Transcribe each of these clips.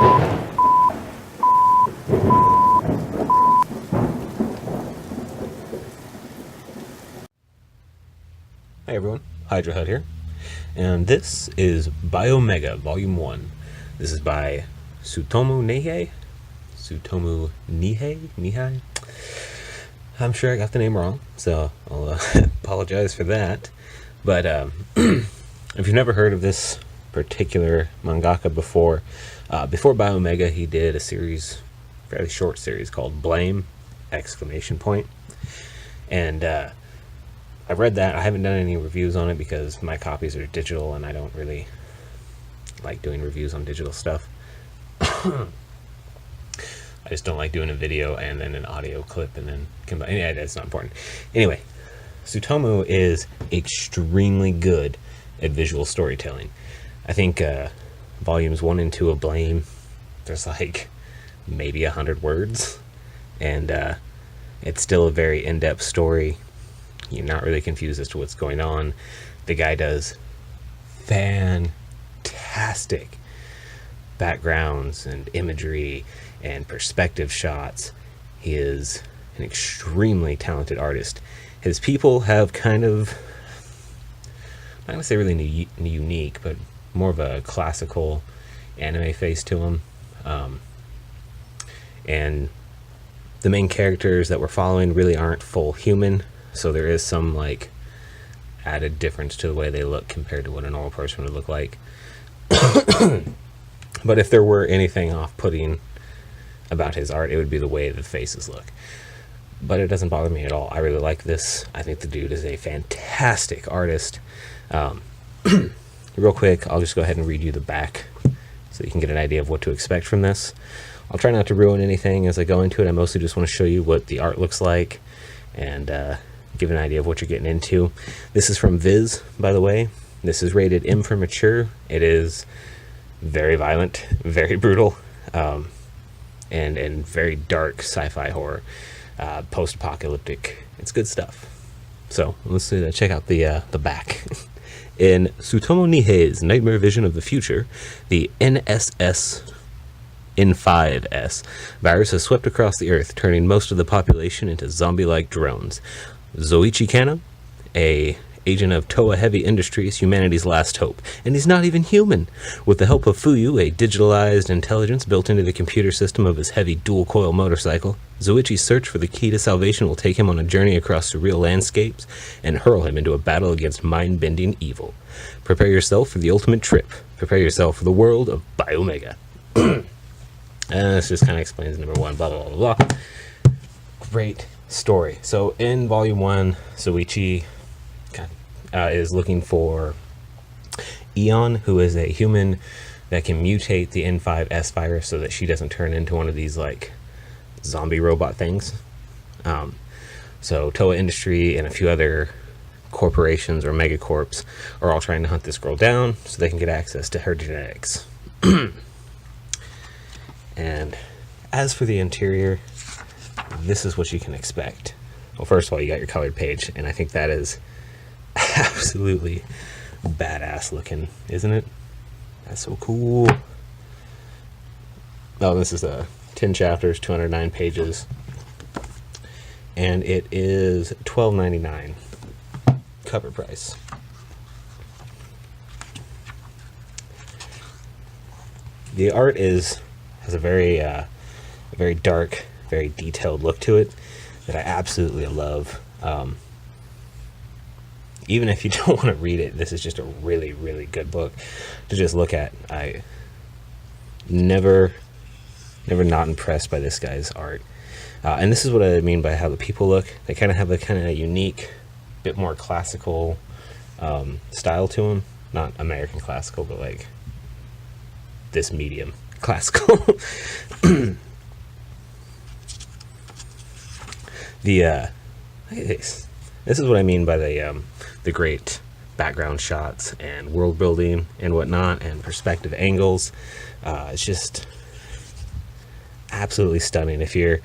Hey everyone, Hydra Hut here, and this is Biomega Volume 1. This is by Tsutomu Nihei? Tsutomu Nihei? I'm sure I got the name wrong, so I'll apologize for that. But if you've never heard of this particular mangaka before Biomega, he did a series, fairly short series called Blame! And I've read that. I haven't done any reviews on it because my copies are digital and I don't really like doing reviews on digital stuff. I just don't like doing a video and then an audio clip and then combine. Anyway, that's not important. Anyway, Tsutomu is extremely good at visual storytelling. I think volumes 1 and 2 of Blame, there's like maybe 100 words, and it's still a very in-depth story. You're not really confused as to what's going on. The guy does fantastic backgrounds and imagery and perspective shots. He is an extremely talented artist. His people have kind of, I'm not going to say really unique, but more of a classical anime face to him. And the main characters that we're following really aren't full human. So there is some like added difference to the way they look compared to what a normal person would look like. But if there were anything off-putting about his art, it would be the way the faces look. But it doesn't bother me at all. I really like this. I think the dude is a fantastic artist. Real quick, I'll just go ahead and read you the back so you can get an idea of what to expect from this. I'll try not to ruin anything as I go into it. I mostly just want to show you what the art looks like and give an idea of what you're getting into. This is from Viz, by the way. This is rated M for mature. It is very violent, very brutal, and very dark sci-fi horror, post-apocalyptic. It's good stuff. So let's check out the back. In Tsutomu Nihei's nightmare vision of the future, the N5S virus has swept across the earth, turning most of the population into zombie-like drones. Zoichi Kana, a agent of Toa Heavy Industries, humanity's last hope. And he's not even human. With the help of Fuyu, a digitalized intelligence built into the computer system of his heavy dual-coil motorcycle, Zoichi's search for the key to salvation will take him on a journey across surreal landscapes and hurl him into a battle against mind-bending evil. Prepare yourself for the ultimate trip. Prepare yourself for the world of Biomega. And this just kind of explains number 1, blah, blah, blah, blah. Great story. So in volume 1, Zoichi is looking for Eon, who is a human that can mutate the N5S virus so that she doesn't turn into one of these like zombie robot things. So Toa Industry and a few other corporations or megacorps are all trying to hunt this girl down so they can get access to her genetics. And as for the interior, this is what you can expect. Well, first of all, you got your colored page, and I think that is absolutely badass looking, isn't it? That's so cool. Oh, this is 10 chapters, 209 pages, and it is $12.99 cover price. The art has a very dark, very detailed look to it that I absolutely love. Even if you don't want to read it, this is just a really, really good book to just look at. I never not impressed by this guy's art. And this is what I mean by how the people look. They kind of have a kind of unique, bit more classical style to them. Not American classical, but like this medium classical. Look at this. This is what I mean by the great background shots and world building and whatnot and perspective angles. It's just absolutely stunning. If you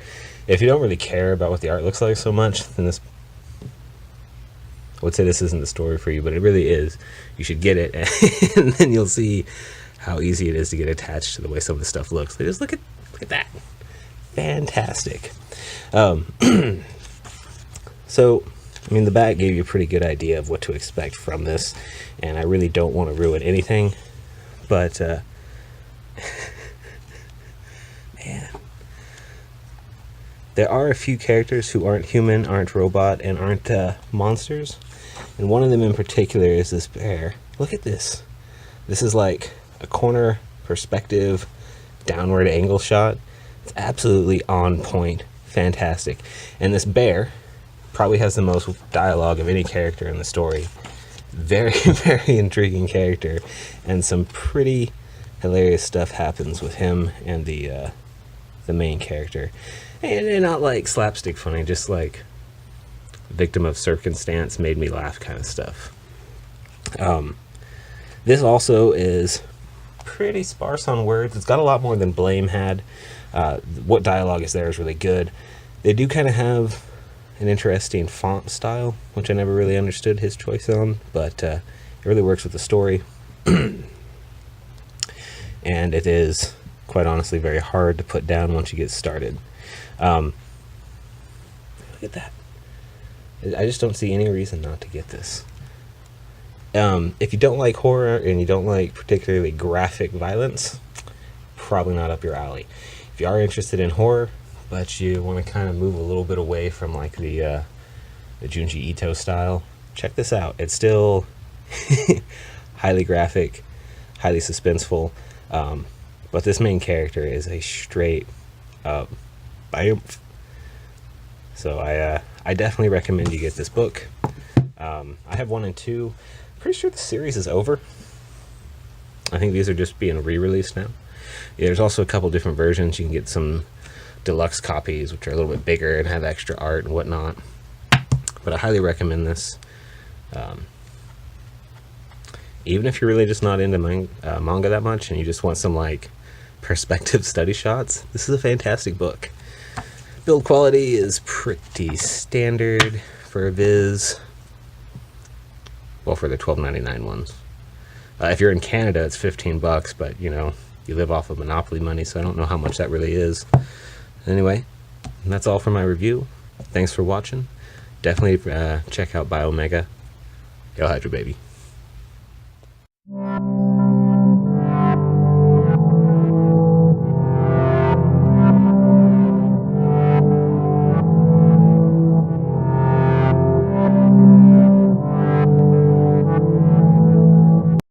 don't really care about what the art looks like so much, then this, I would say this isn't the story for you, but it really is. You should get it, and then you'll see how easy it is to get attached to the way some of the stuff looks. Just look at that. Fantastic. So, I mean, the back gave you a pretty good idea of what to expect from this, and I really don't want to ruin anything, but, man. There are a few characters who aren't human, aren't robot, and aren't monsters, and one of them in particular is this bear. Look at this. This is like a corner perspective, downward angle shot. It's absolutely on point. Fantastic. And this bear probably has the most dialogue of any character in the story. Very, very intriguing character, and some pretty hilarious stuff happens with him and the main character. And not like slapstick funny, just like victim of circumstance, made me laugh kind of stuff. This also is pretty sparse on words. It's got a lot more than Blame had. What dialogue is there is really good. They do kind of have an interesting font style, which I never really understood his choice on, but it really works with the story. And it is, quite honestly, very hard to put down once you get started. Look at that. I just don't see any reason not to get this. If you don't like horror and you don't like particularly graphic violence, probably not up your alley. If you are interested in horror, but you want to kind of move a little bit away from like the Junji Ito style, check this out. It's still highly graphic, highly suspenseful, but this main character is a straight up biumph. So I definitely recommend you get this book. I have 1 and 2. Pretty sure the series is over. I think these are just being re-released now. Yeah, there's also a couple different versions. You can get some deluxe copies, which are a little bit bigger and have extra art and whatnot. But I highly recommend this. Even if you're really just not into manga that much and you just want some like perspective study shots, this is a fantastic book. Build quality is pretty standard for a Viz. Well, for the $12.99 ones. If you're in Canada, it's $15, but you know, you live off of Monopoly money, so I don't know how much that really is. Anyway, that's all for my review. Thanks for watching. Definitely check out Biomega. Go Hydra, baby.